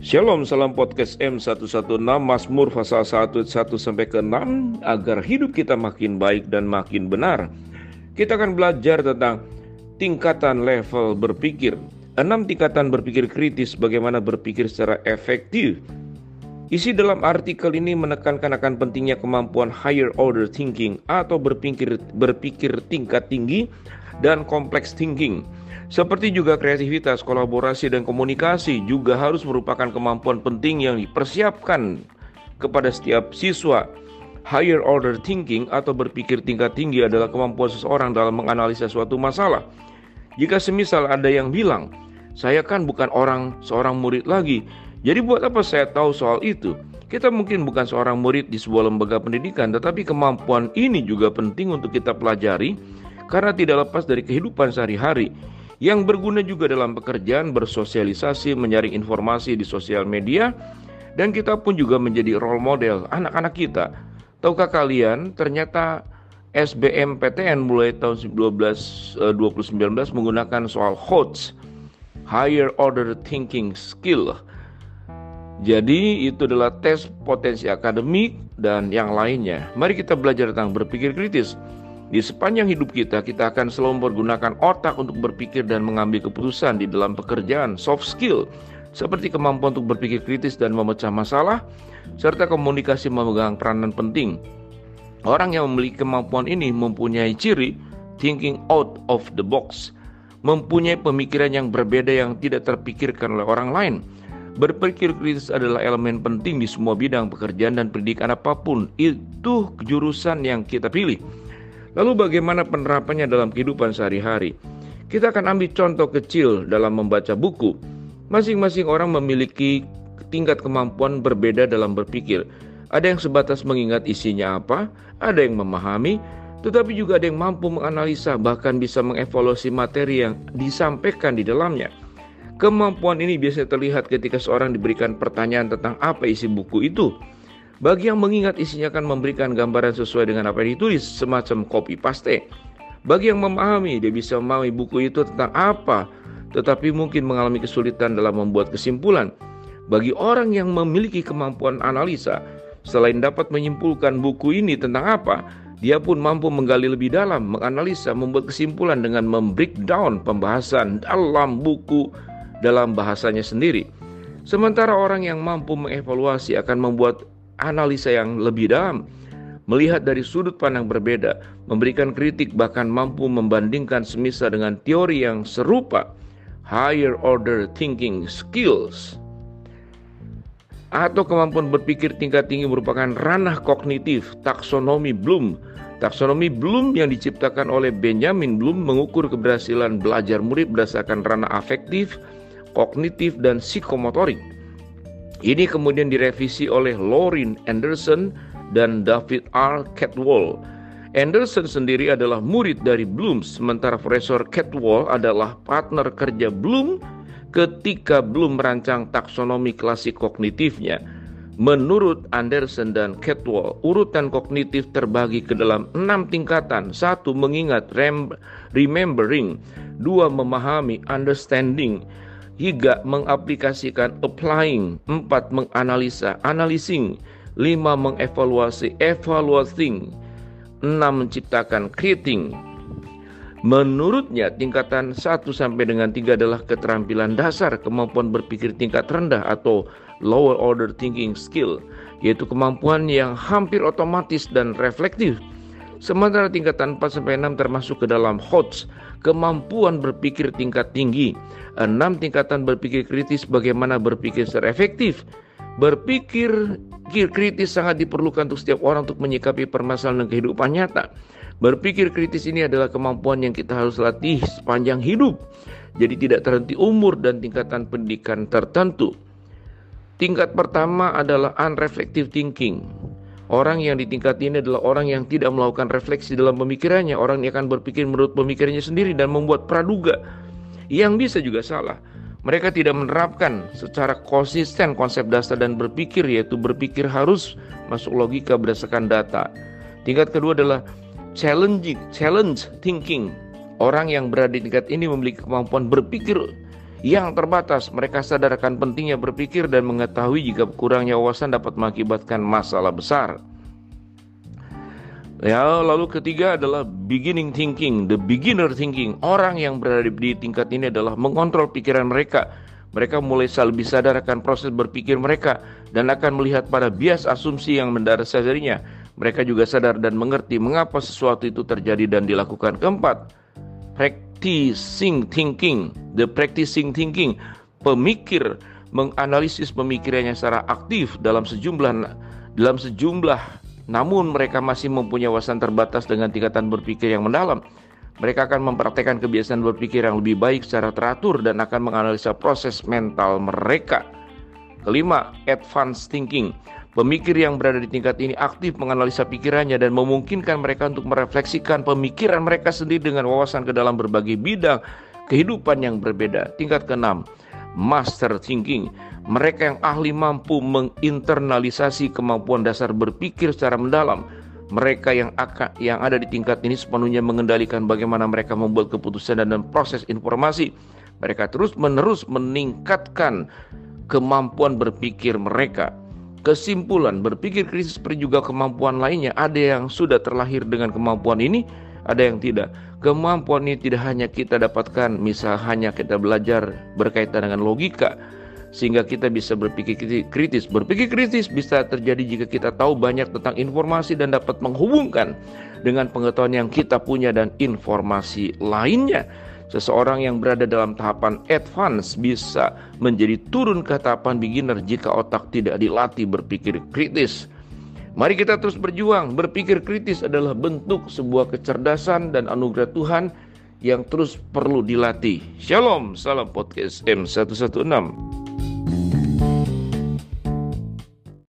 Shalom, salam podcast M116 Mazmur pasal 1 sampai ke 6 agar hidup kita makin baik dan makin benar. Kita akan belajar tentang tingkatan level berpikir. 6 tingkatan berpikir kritis, bagaimana berpikir secara efektif. Isi dalam artikel ini menekankan akan pentingnya kemampuan higher order thinking atau berpikir tingkat tinggi dan complex thinking. Seperti juga kreativitas, kolaborasi, dan komunikasi juga harus merupakan kemampuan penting yang dipersiapkan kepada setiap siswa. Higher order thinking atau berpikir tingkat tinggi adalah kemampuan seseorang dalam menganalisa suatu masalah. Jika semisal ada yang bilang, saya kan bukan seorang murid lagi, jadi buat apa saya tahu soal itu? Kita mungkin bukan seorang murid di sebuah lembaga pendidikan, tetapi kemampuan ini juga penting untuk kita pelajari karena tidak lepas dari kehidupan sehari-hari, yang berguna juga dalam pekerjaan, bersosialisasi, menyaring informasi di sosial media, dan kita pun juga menjadi role model anak-anak kita. Tahukah kalian, ternyata SBMPTN mulai tahun 2019 menggunakan soal HOTS, Higher Order Thinking Skill. Jadi itu adalah tes potensi akademik dan yang lainnya. Mari kita belajar tentang berpikir kritis. Di sepanjang hidup kita akan selalu menggunakan otak untuk berpikir dan mengambil keputusan di dalam pekerjaan. Soft skill seperti kemampuan untuk berpikir kritis dan memecah masalah, serta komunikasi memegang peranan penting. Orang yang memiliki kemampuan ini mempunyai ciri thinking out of the box, mempunyai pemikiran yang berbeda yang tidak terpikirkan oleh orang lain. Berpikir kritis adalah elemen penting di semua bidang pekerjaan dan pendidikan apapun itu jurusan yang kita pilih. Lalu bagaimana penerapannya dalam kehidupan sehari-hari? Kita akan ambil contoh kecil dalam membaca buku. Masing-masing orang memiliki tingkat kemampuan berbeda dalam berpikir. Ada yang sebatas mengingat isinya apa, ada yang memahami, tetapi juga ada yang mampu menganalisa, bahkan bisa mengevaluasi materi yang disampaikan di dalamnya. Kemampuan ini biasanya terlihat ketika seorang diberikan pertanyaan tentang apa isi buku itu. Bagi yang mengingat, isinya akan memberikan gambaran sesuai dengan apa yang ditulis, semacam copy paste. Bagi yang memahami, dia bisa memahami buku itu tentang apa, tetapi mungkin mengalami kesulitan dalam membuat kesimpulan. Bagi orang yang memiliki kemampuan analisa, selain dapat menyimpulkan buku ini tentang apa, dia pun mampu menggali lebih dalam, menganalisa, membuat kesimpulan dengan membreakdown pembahasan dalam buku dalam bahasanya sendiri. Sementara orang yang mampu mengevaluasi akan membuat analisa yang lebih dalam, melihat dari sudut pandang berbeda, memberikan kritik, bahkan mampu membandingkan semisal dengan teori yang serupa. Higher order thinking skills atau kemampuan berpikir tingkat tinggi merupakan ranah kognitif taksonomi Bloom. Taksonomi Bloom yang diciptakan oleh Benjamin Bloom mengukur keberhasilan belajar murid berdasarkan ranah afektif, kognitif, dan psikomotorik. Ini kemudian direvisi oleh Lauren Anderson dan David R. Caldwell. Anderson sendiri adalah murid dari Bloom, sementara Profesor Caldwell adalah partner kerja Bloom ketika Bloom merancang taksonomi klasik kognitifnya. Menurut Anderson dan Caldwell, urutan kognitif terbagi ke dalam 6 tingkatan. 1. Mengingat, remembering. 2. Memahami, understanding. 3. Mengaplikasikan, applying. 4. Menganalisa, analyzing. 5. Mengevaluasi, evaluating. 6. Menciptakan, creating. Menurutnya tingkatan 1 sampai dengan 3 adalah keterampilan dasar, kemampuan berpikir tingkat rendah atau lower order thinking skill, yaitu kemampuan yang hampir otomatis dan reflektif. Sementara tingkatan 4 sampai 6 termasuk ke dalam HOTS, kemampuan berpikir tingkat tinggi. 6 tingkatan berpikir kritis, bagaimana berpikir secara efektif. Berpikir kritis sangat diperlukan untuk setiap orang untuk menyikapi permasalahan dan kehidupan nyata. Berpikir kritis ini adalah kemampuan yang kita harus latih sepanjang hidup. Jadi tidak terhenti umur dan tingkatan pendidikan tertentu. Tingkat pertama adalah unreflective thinking. Orang yang di tingkat ini adalah orang yang tidak melakukan refleksi dalam pemikirannya. Orang yang akan berpikir menurut pemikirannya sendiri dan membuat praduga yang bisa juga salah. Mereka tidak menerapkan secara konsisten konsep dasar dan berpikir, yaitu berpikir harus masuk logika berdasarkan data. Tingkat kedua adalah challenge thinking. Orang yang berada di tingkat ini memiliki kemampuan berpikir yang terbatas. Mereka sadar akan pentingnya berpikir dan mengetahui jika kurangnya wawasan dapat mengakibatkan masalah besar. Ya, lalu ketiga adalah beginning thinking, the beginner thinking. Orang yang berada di tingkat ini adalah mengontrol pikiran mereka. Mereka mulai lebih sadar akan proses berpikir mereka dan akan melihat pada bias asumsi yang mendasarinya. Mereka juga sadar dan mengerti mengapa sesuatu itu terjadi dan dilakukan. Keempat, practicing thinking, the practicing thinking. Pemikir menganalisis pemikirannya secara aktif dalam sejumlah namun mereka masih mempunyai wawasan terbatas dengan tingkatan berpikir yang mendalam. Mereka akan mempraktekkan kebiasaan berpikir yang lebih baik secara teratur dan akan menganalisa proses mental mereka. Kelima, advanced thinking. Pemikir yang berada di tingkat ini aktif menganalisa pikirannya dan memungkinkan mereka untuk merefleksikan pemikiran mereka sendiri dengan wawasan ke dalam berbagai bidang kehidupan yang berbeda. Tingkat keenam, master thinking. Mereka yang ahli mampu menginternalisasi kemampuan dasar berpikir secara mendalam. Mereka yang ada di tingkat ini sepenuhnya mengendalikan bagaimana mereka membuat keputusan dan proses informasi. Mereka terus-menerus meningkatkan kemampuan berpikir mereka. Kesimpulan, berpikir kritis seperti juga kemampuan lainnya. Ada yang sudah terlahir dengan kemampuan ini, ada yang tidak. Kemampuan ini tidak hanya kita dapatkan, misal hanya kita belajar berkaitan dengan logika, sehingga kita bisa berpikir kritis. Berpikir kritis bisa terjadi jika kita tahu banyak tentang informasi dan dapat menghubungkan dengan pengetahuan yang kita punya dan informasi lainnya. Seseorang yang berada dalam tahapan advance bisa menjadi turun ke tahapan beginner jika otak tidak dilatih berpikir kritis. Mari kita terus berjuang. Berpikir kritis adalah bentuk sebuah kecerdasan dan anugerah Tuhan yang terus perlu dilatih. Shalom, salam podcast M116.